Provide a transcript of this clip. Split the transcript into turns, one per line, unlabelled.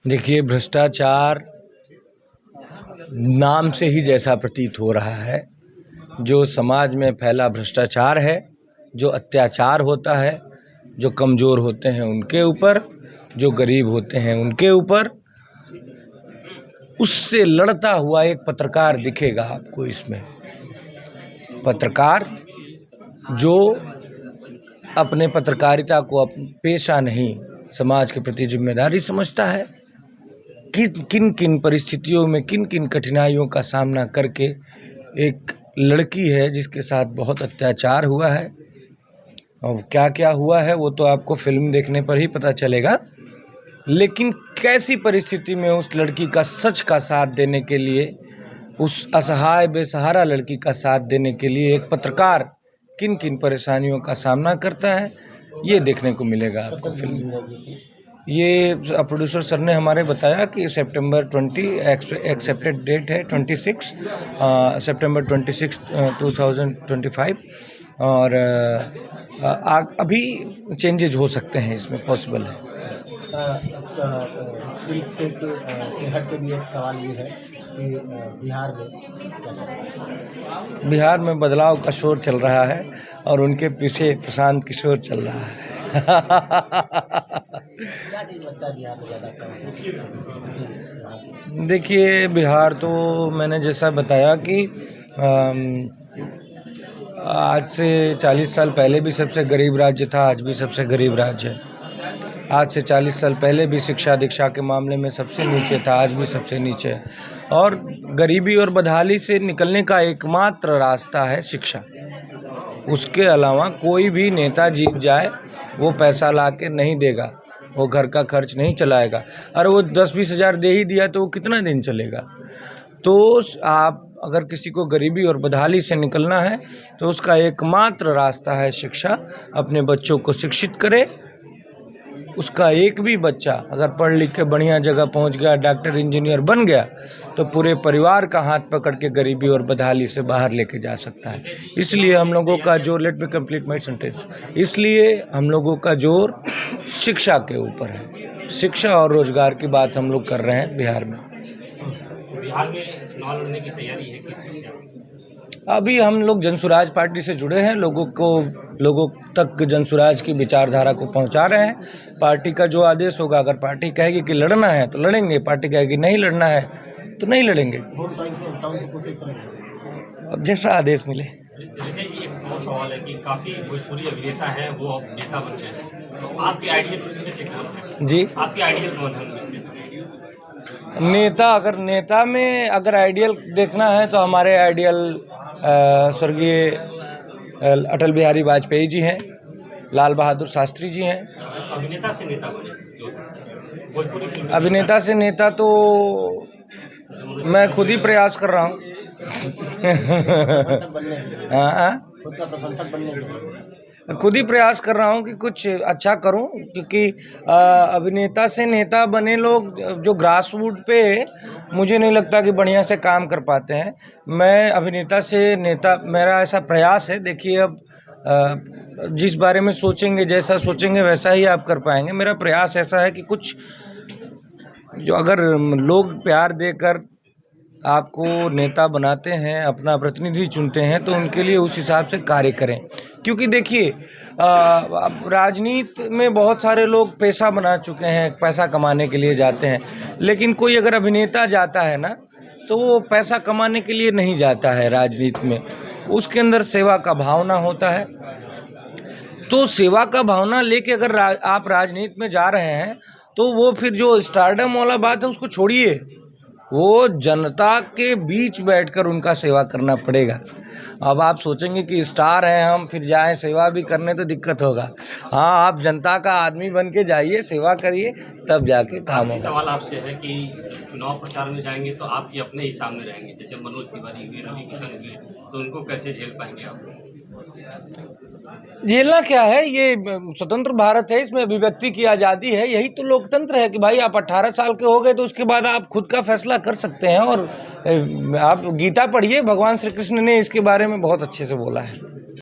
देखिए, भ्रष्टाचार नाम से ही जैसा प्रतीत हो रहा है, जो समाज में फैला भ्रष्टाचार है, जो अत्याचार होता है, जो कमज़ोर होते हैं उनके ऊपर, जो गरीब होते हैं उनके ऊपर, उससे लड़ता हुआ एक पत्रकार दिखेगा आपको इसमें। पत्रकार जो अपने पत्रकारिता को पेशा नहीं, समाज के प्रति जिम्मेदारी समझता है, किन किन परिस्थितियों में किन किन कठिनाइयों का सामना करके एक लड़की है जिसके साथ बहुत अत्याचार हुआ है, और क्या क्या हुआ है वो तो आपको फिल्म देखने पर ही पता चलेगा। लेकिन कैसी परिस्थिति में उस लड़की का सच का साथ देने के लिए, उस असहाय बेसहारा लड़की का साथ देने के लिए एक पत्रकार किन किन परेशानियों का सामना करता है, ये देखने को मिलेगा आपको फिल्म में। ये प्रोड्यूसर सर ने हमारे बताया कि सितंबर 20 एक्सेप्टेड डेट है 26 सितंबर 26 2025, और अभी चेंजेज हो सकते हैं, इसमें पॉसिबल है।
से हट के भी एक सवाल ये है कि बिहार में क्या चल रहा है?
बिहार में बदलाव का शोर चल रहा है और उनके पीछे प्रशांत किशोर चल रहा है।
क्या चीज़ लगता है बिहार में ज़्यादा कम स्थिति?
देखिए, बिहार तो मैंने जैसा बताया कि आज से 40 साल पहले भी सबसे गरीब राज्य था, आज भी सबसे गरीब राज्य है। आज से 40 साल पहले भी शिक्षा दीक्षा के मामले में सबसे नीचे था, आज भी सबसे नीचे है। और गरीबी और बदहाली से निकलने का एकमात्र रास्ता है शिक्षा। उसके अलावा कोई भी नेता जीत जाए वो पैसा ला के नहीं देगा, वो घर का खर्च नहीं चलाएगा। और वो 10-20 हज़ार दे ही दिया तो वो कितना दिन चलेगा। तो आप अगर किसी को गरीबी और बदहाली से निकलना है तो उसका एकमात्र रास्ता है शिक्षा। अपने बच्चों को शिक्षित करे। उसका एक भी बच्चा अगर पढ़ लिख के बढ़िया जगह पहुंच गया, डॉक्टर इंजीनियर बन गया, तो पूरे परिवार का हाथ पकड़ के गरीबी और बदहाली से बाहर लेके जा सकता है। इसलिए हम लोगों का जोर, let me complete my sentence, इसलिए हम लोगों का जोर शिक्षा के ऊपर है। शिक्षा और रोजगार की बात हम लोग कर रहे हैं बिहार में।
बिहार में चुनाव लड़ने की तैयारी है किस विषय में?
अभी हम लोग जनसुराज पार्टी से जुड़े हैं, लोगों तक जनसुराज की विचारधारा को पहुंचा रहे हैं। पार्टी का जो आदेश होगा, अगर पार्टी कहेगी कि लड़ना है तो लड़ेंगे, पार्टी कहेगी नहीं लड़ना है तो नहीं लड़ेंगे। अब जैसा आदेश मिले।
रितेश जी, एक और सवाल है कि काफी भोजपुरी अभिनेता हैं, वो अब नेता बन गए हैं, तो आपके आइडियल में से कौन है?
जी,
आपके आइडियल कौन है उनमें से?
नेता में अगर आइडियल देखना है तो हमारे आइडियल स्वर्गीय अटल बिहारी वाजपेयी जी हैं, लाल बहादुर शास्त्री जी हैं।
अभिनेता से नेता बने भोजपुरी फिल्म?
अभिनेता से नेता तो मैं खुद ही प्रयास कर रहा हूँ। खुद ही प्रयास कर रहा हूँ कि कुछ अच्छा करूँ, क्योंकि अभिनेता से नेता बने लोग जो ग्रास रूट पे, मुझे नहीं लगता कि बढ़िया से काम कर पाते हैं। मैं अभिनेता से नेता, मेरा ऐसा प्रयास है। देखिए, अब जिस बारे में सोचेंगे, जैसा सोचेंगे वैसा ही आप कर पाएंगे। मेरा प्रयास ऐसा है कि कुछ जो, अगर लोग प्यार देकर आपको नेता बनाते हैं, अपना प्रतिनिधि चुनते हैं, तो उनके लिए उस हिसाब से कार्य करें। क्योंकि देखिए, राजनीति में बहुत सारे लोग पेशा बना चुके हैं, पैसा कमाने के लिए जाते हैं। लेकिन कोई अगर अभिनेता जाता है ना, तो वो पैसा कमाने के लिए नहीं जाता है राजनीति में, उसके अंदर सेवा का भावना होता है। तो सेवा का भावना लेके अगर आप राजनीति में जा रहे हैं, तो वो फिर जो स्टारडम वाला बात है उसको छोड़िए, वो जनता के बीच बैठकर उनका सेवा करना पड़ेगा। अब आप सोचेंगे कि स्टार हैं हम, फिर जाएं सेवा भी करने, तो दिक्कत होगा। हाँ, आप जनता का आदमी बन के जाइए, सेवा करिए, तब जाके काम होगा।
सवाल आपसे है कि जब चुनाव प्रचार में जाएंगे तो आपके अपने ही सामने रहेंगे, जैसे मनोज तिवारी हुए, रवि किशन हुए, तो उनको कैसे झेल पाएंगे आप?
झेलना क्या है, ये स्वतंत्र भारत है, इसमें अभिव्यक्ति की आज़ादी है। यही तो लोकतंत्र है कि भाई आप 18 साल के हो गए तो उसके बाद आप खुद का फैसला कर सकते हैं। और आप गीता पढ़िए, भगवान श्री कृष्ण ने इसके बारे में बहुत अच्छे से बोला है।